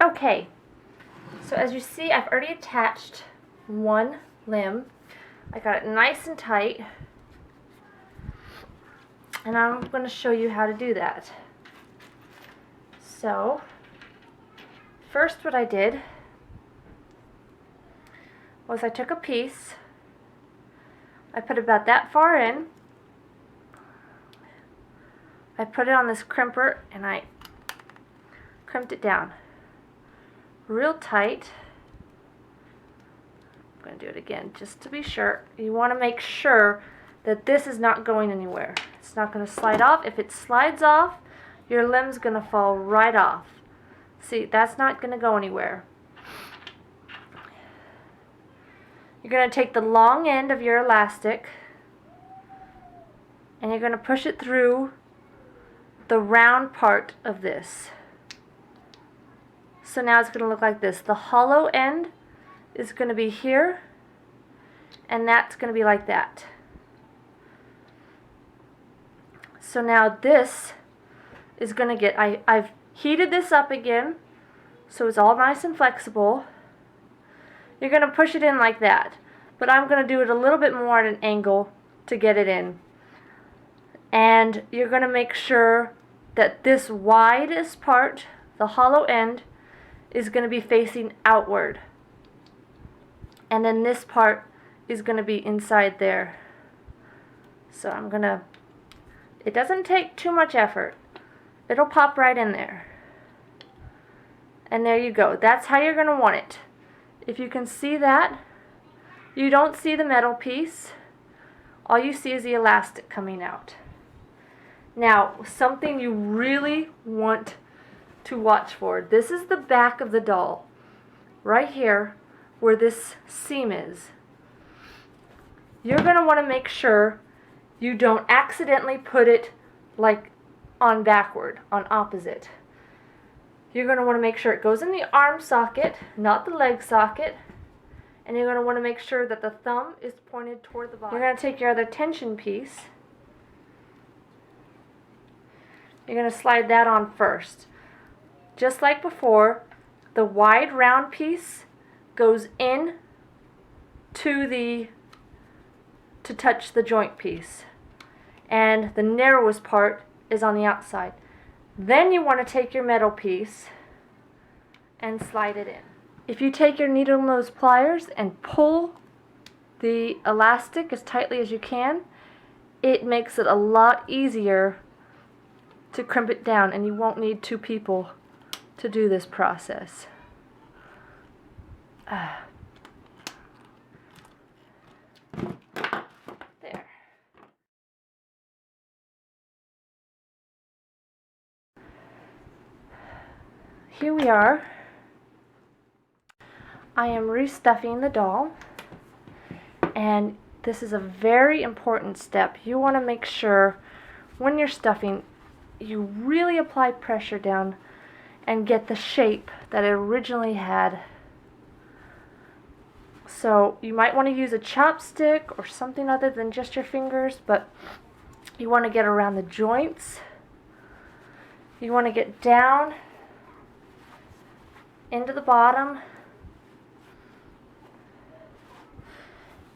Okay, so as you see, I've already attached one limb. I got it nice and tight, and I'm going to show you how to do that. So, first what I did was I took a piece, I put it about that far in, I put it on this crimper and I crimped it down real tight. I'm going to do it again just to be sure. You want to make sure that this is not going anywhere. It's not going to slide off. If it slides off, your limb's going to fall right off. See, that's not going to go anywhere. You're going to take the long end of your elastic and you're going to push it through the round part of this. So now it's going to look like this. The hollow end is going to be here, and that's going to be like that. So now this is going to get, I've heated this up again, so it's all nice and flexible. You're going to push it in like that, but I'm going to do it a little bit more at an angle to get it in. And you're going to make sure that this widest part, the hollow end, is going to be facing outward. And then this part is going to be inside there. So I'm going to, it doesn't take too much effort. It'll pop right in there. And there you go. That's how you're going to want it. If you can see that, you don't see the metal piece. All you see is the elastic coming out. Now, something you really want to watch for. This is the back of the doll. Right here, where this seam is. You're going to want to make sure you don't accidentally put it like on backward, on opposite. You're going to want to make sure it goes in the arm socket, not the leg socket. And you're going to want to make sure that the thumb is pointed toward the bottom. You're going to take your other tension piece. You're going to slide that on first. Just like before, the wide round piece goes in to touch the joint piece. And the narrowest part is on the outside. Then you want to take your metal piece and slide it in. If you take your needle nose pliers and pull the elastic as tightly as you can, it makes it a lot easier to crimp it down, and you won't need two people to do this process. There. Here we are. I am restuffing the doll, and this is a very important step. You want to make sure when you're stuffing you really apply pressure down and get the shape that it originally had. So you might want to use a chopstick or something other than just your fingers, but you want to get around the joints. You want to get down into the bottom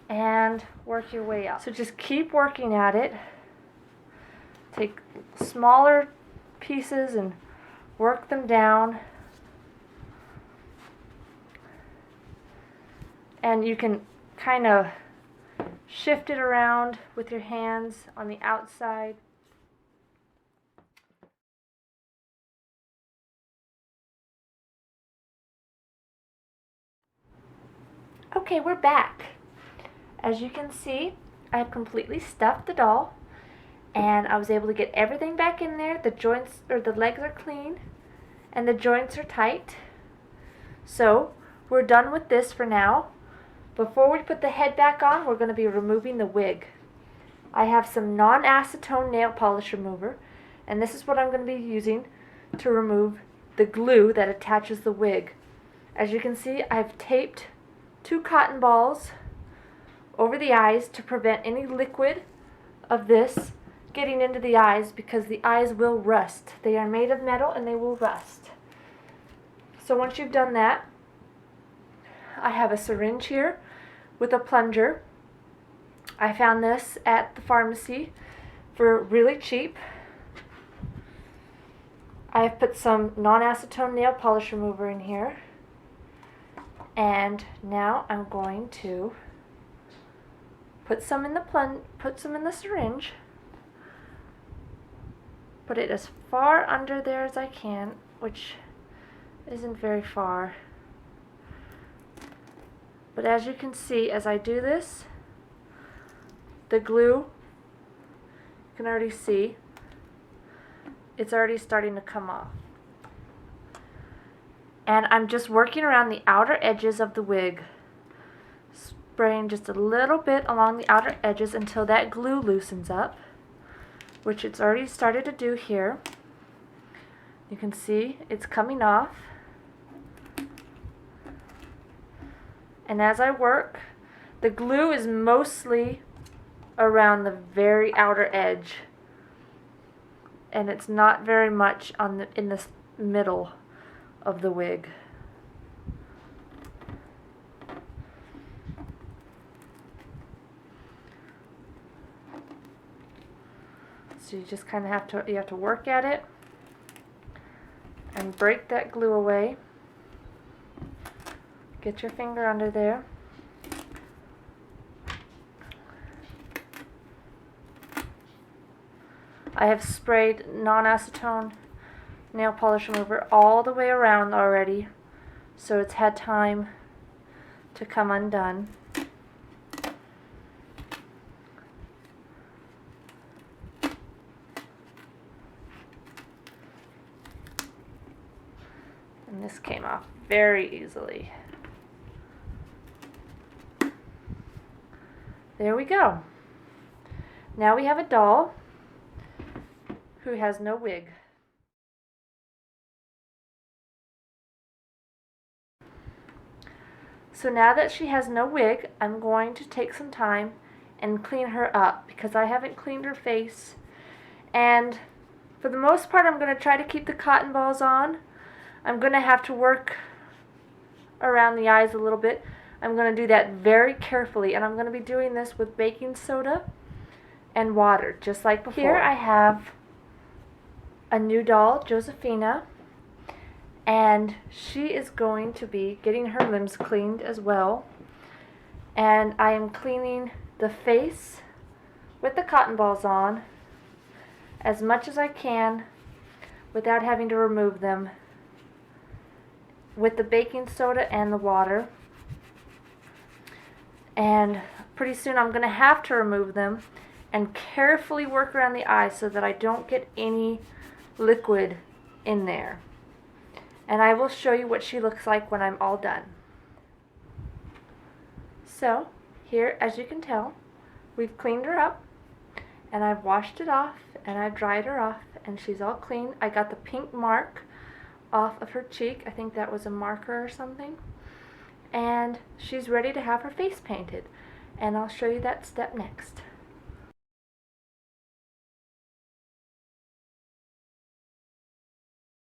and work your way up. So just keep working at it. Take smaller pieces and work them down. And you can kind of shift it around with your hands on the outside. Okay, we're back. As you can see, I've completely stuffed the doll, and I was able to get everything back in there. The joints, or the legs, are clean and the joints are tight. So we're done with this for now. Before we put the head back on, we're going to be removing the wig. I have some non-acetone nail polish remover, and this is what I'm going to be using to remove the glue that attaches the wig. As you can see, I've taped 2 cotton balls over the eyes to prevent any liquid of this getting into the eyes, because the eyes will rust. They are made of metal and they will rust. So once you've done that, I have a syringe here with a plunger. I found this at the pharmacy for really cheap. I've put some non-acetone nail polish remover in here. And now I'm going to put some in the syringe. Put it as far under there as I can, which isn't very far. But as you can see, as I do this, the glue, you can already see, it's already starting to come off. And I'm just working around the outer edges of the wig, spraying just a little bit along the outer edges until that glue loosens up, which it's already started to do here. You can see it's coming off. And as I work, the glue is mostly around the very outer edge, and it's not very much in the middle of the wig. So you just kind of have to work at it and break that glue away. Get your finger under there. I have sprayed non-acetone nail polish remover all the way around already, so it's had time to come undone. And this came off very easily. There we go. Now we have a doll who has no wig. So now that she has no wig, I'm going to take some time and clean her up because I haven't cleaned her face. And for the most part, I'm going to try to keep the cotton balls on. I'm going to have to work around the eyes a little bit. I'm going to do that very carefully, and I'm going to be doing this with baking soda and water, just like before. Here I have a new doll, Josephina, and she is going to be getting her limbs cleaned as well. And I am cleaning the face with the cotton balls on as much as I can without having to remove them with the baking soda and the water. And pretty soon I'm going to have to remove them and carefully work around the eye so that I don't get any liquid in there. And I will show you what she looks like when I'm all done. So here, as you can tell, we've cleaned her up, and I've washed it off, and I've dried her off, and she's all clean. I got the pink mark off of her cheek. I think that was a marker or something. And she's ready to have her face painted, and I'll show you that step next.